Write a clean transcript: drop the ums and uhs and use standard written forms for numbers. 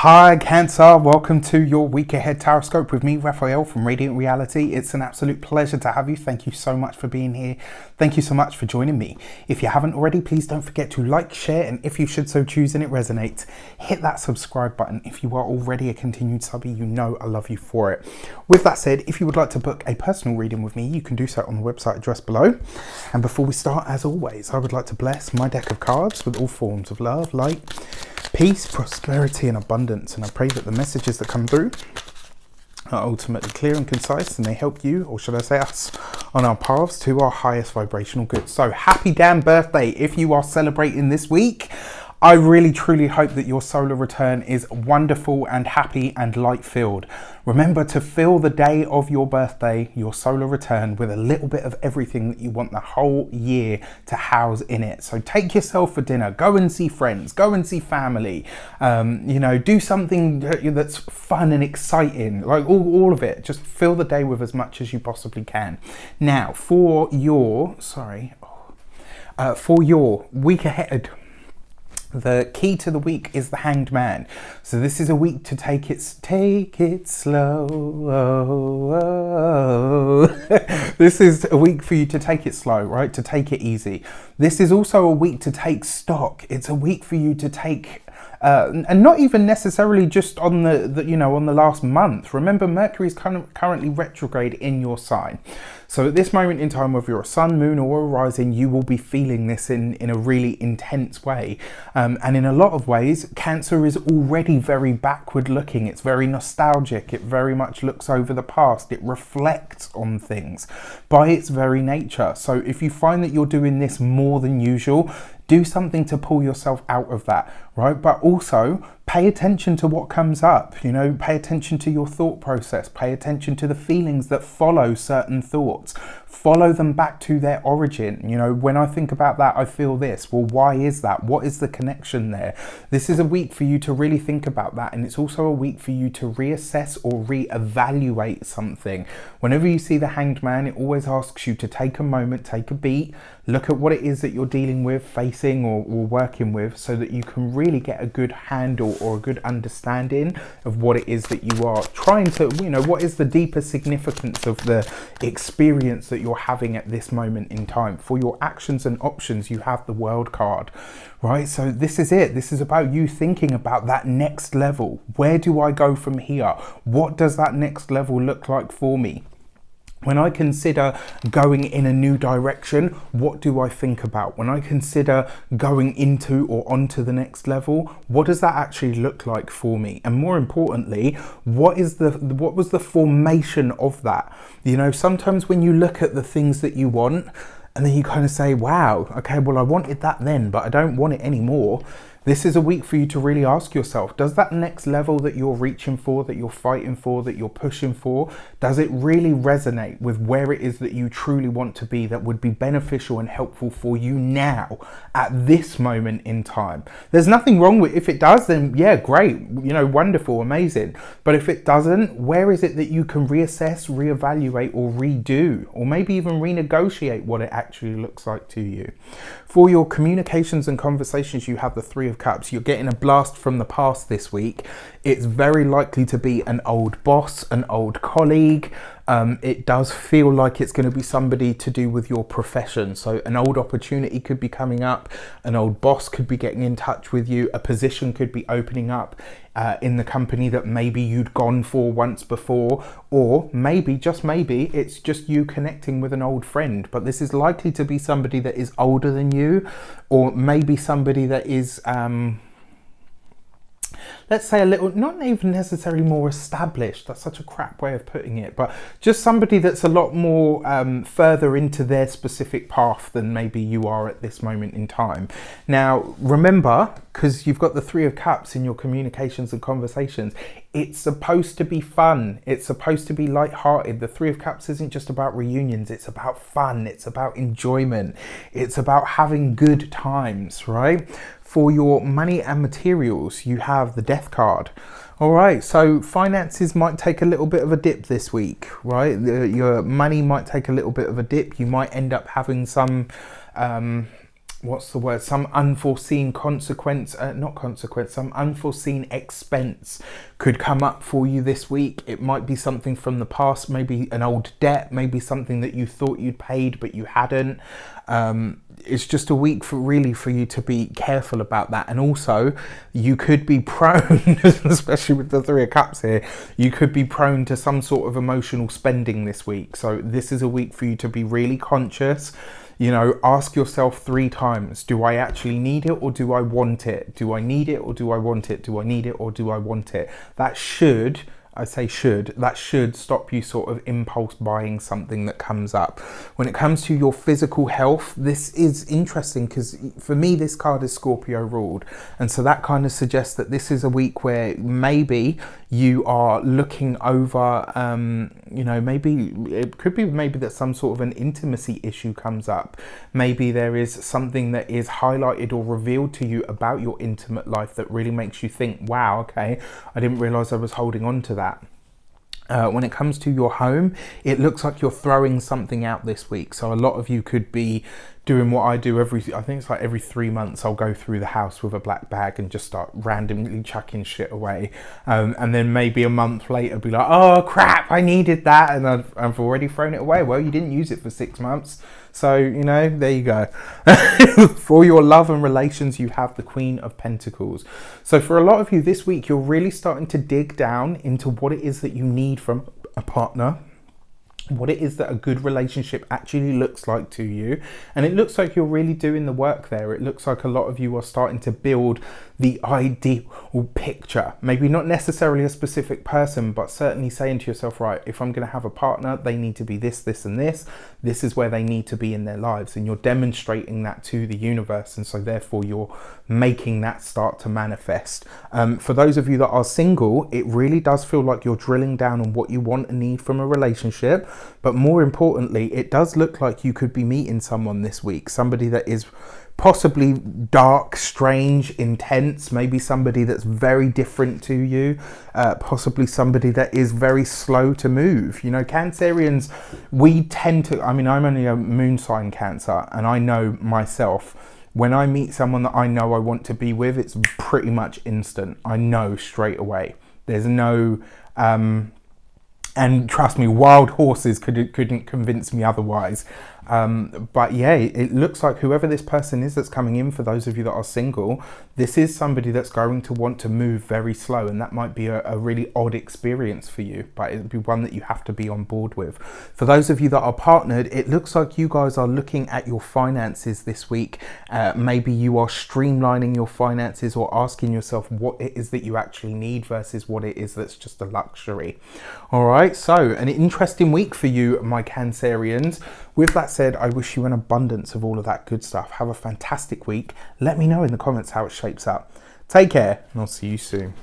Hi Cancer, welcome to your week ahead Taroscope with me, Raphael from Reydiant Reality. It's an absolute pleasure to have you. Thank you so much for being here. Thank you so much for joining me. If you haven't already, please don't forget to like, share, and if you should so choose and it resonates, hit that subscribe button. If you are already a continued subby, you know I love you for it. With that said, if you would like to book a personal reading with me, you can do so on the website address below. And before we start, as always, I would like to bless my deck of cards with all forms of love, light, peace, prosperity, and abundance. And I pray that the messages that come through are ultimately clear and concise, and they help you, or should I say us, on our paths to our highest vibrational good. So happy damn birthday if you are celebrating this week. I really truly hope that your solar return is wonderful and happy and light filled. Remember to fill the day of your birthday, your solar return, with a little bit of everything that you want the whole year to house in it. So take yourself for dinner, go and see friends, go and see family, do something that's fun and exciting, like all of it. Just fill the day with as much as you possibly can. Now for your week ahead, the key to the week is the Hanged Man. So this is a week to take it slow. This is a week for you to take it slow, right? To take it easy. This is also a week to take stock. It's a week for you to take and not even necessarily just on on the last month. Remember, Mercury is currently retrograde in your sign. So at this moment in time, whether you're a sun, moon, or a rising, you will be feeling this in a really intense way. And in a lot of ways, Cancer is already very backward looking. It's very nostalgic. It very much looks over the past. It reflects on things by its very nature. So if you find that you're doing this more than usual, do something to pull yourself out of that, right? But also pay attention to what comes up, pay attention to your thought process, pay attention to the feelings that follow certain thoughts, follow them back to their origin. When I think about that, I feel this. Well, why is that? What is the connection there? This is a week for you to really think about that. And it's also a week for you to reassess or reevaluate something. Whenever you see the Hanged Man, it always asks you to take a moment, take a beat, look at what it is that you're dealing with, facing or working with, so that you can really get a good handle or a good understanding of what it is that you are trying to, what is the deeper significance of the experience that you're having at this moment in time. For your actions and options, you have the World card, right? So this is it. This is about you thinking about that next level. Where do I go from here? What does that next level look like for me? When I consider going in a new direction, what do I think about? When I consider going into or onto the next level, what does that actually look like for me? And more importantly, what was the formation of that? Sometimes when you look at the things that you want, and then you kind of say, wow, okay, well, I wanted that then, but I don't want it anymore. This is a week for you to really ask yourself, does that next level that you're reaching for, that you're fighting for, that you're pushing for, does it really resonate with where it is that you truly want to be, that would be beneficial and helpful for you now at this moment in time? There's nothing wrong with, if it does, then yeah, great, wonderful, amazing. But if it doesn't, where is it that you can reassess, reevaluate, or redo, or maybe even renegotiate what it actually looks like to you? For your communications and conversations, you have the Three of Cups. You're getting a blast from the past this week. It's very likely to be an old boss, an old colleague. It does feel like it's going to be somebody to do with your profession. So an old opportunity could be coming up. An old boss could be getting in touch with you. A position could be opening up in the company that maybe you'd gone for once before, or maybe, just maybe, it's just you connecting with an old friend. But this is likely to be somebody that is older than you, or maybe somebody that is let's say a little, not even necessarily more established, that's such a crap way of putting it, but just somebody that's a lot more further into their specific path than maybe you are at this moment in time. Now, remember, because you've got the Three of Cups in your communications and conversations, it's supposed to be fun. It's supposed to be light-hearted. The Three of Cups isn't just about reunions. It's about fun. It's about enjoyment. It's about having good times, right? For your money and materials, you have the Death card. All right, so finances might take a little bit of a dip this week, right? Your money might take a little bit of a dip. You might end up having some what's the word, some unforeseen some unforeseen expense could come up for you this week. It might be something from the past, maybe an old debt, maybe something that you thought you'd paid but you hadn't. It's just a week for you to be careful about that. And also you could be prone, especially with the 3 of Cups here, you could be prone to some sort of emotional spending this week. So this is a week for you to be really conscious. You know, ask yourself 3 times, do I actually need it or do I want it? Do I need it or do I want it? Do I need it or do I want it? That should stop you sort of impulse buying something that comes up. When it comes to your physical health, this is interesting because for me, this card is Scorpio ruled. And so that kind of suggests that this is a week where maybe you are looking over, maybe it could be that some sort of an intimacy issue comes up. Maybe there is something that is highlighted or revealed to you about your intimate life that really makes you think, wow, okay, I didn't realize I was holding on to that. When it comes to your home, it looks like you're throwing something out this week. So a lot of you could be doing what I do every 3 months. I'll go through the house with a black bag and just start randomly chucking shit away. And then maybe a month later be like, oh crap, I needed that. And I've already thrown it away. Well, you didn't use it for 6 months. So, there you go. For your love and relations, you have the Queen of Pentacles. So for a lot of you this week, you're really starting to dig down into what it is that you need from a partner, what it is that a good relationship actually looks like to you. And it looks like you're really doing the work there. It looks like a lot of you are starting to build the ideal picture. Maybe not necessarily a specific person, but certainly saying to yourself, right, if I'm going to have a partner, they need to be this, this, and this. This is where they need to be in their lives. And you're demonstrating that to the universe. And so therefore you're making that start to manifest. For those of you that are single, it really does feel like you're drilling down on what you want and need from a relationship. But more importantly, it does look like you could be meeting someone this week, somebody that is possibly dark, strange, intense, maybe somebody that's very different to you, possibly somebody that is very slow to move. Cancerians, we tend to, I'm only a moon sign Cancer, and I know myself, when I meet someone that I know I want to be with, it's pretty much instant. I know straight away. There's no, and trust me, wild horses couldn't convince me otherwise. But yeah, it looks like whoever this person is that's coming in, for those of you that are single, this is somebody that's going to want to move very slow, and that might be a really odd experience for you, but it'll be one that you have to be on board with. For those of you that are partnered, it looks like you guys are looking at your finances this week. Maybe you are streamlining your finances or asking yourself what it is that you actually need versus what it is that's just a luxury. All right, so an interesting week for you, my Cancerians. With that said, I wish you an abundance of all of that good stuff. Have a fantastic week. Let me know in the comments how it shapes up. Take care, and I'll see you soon.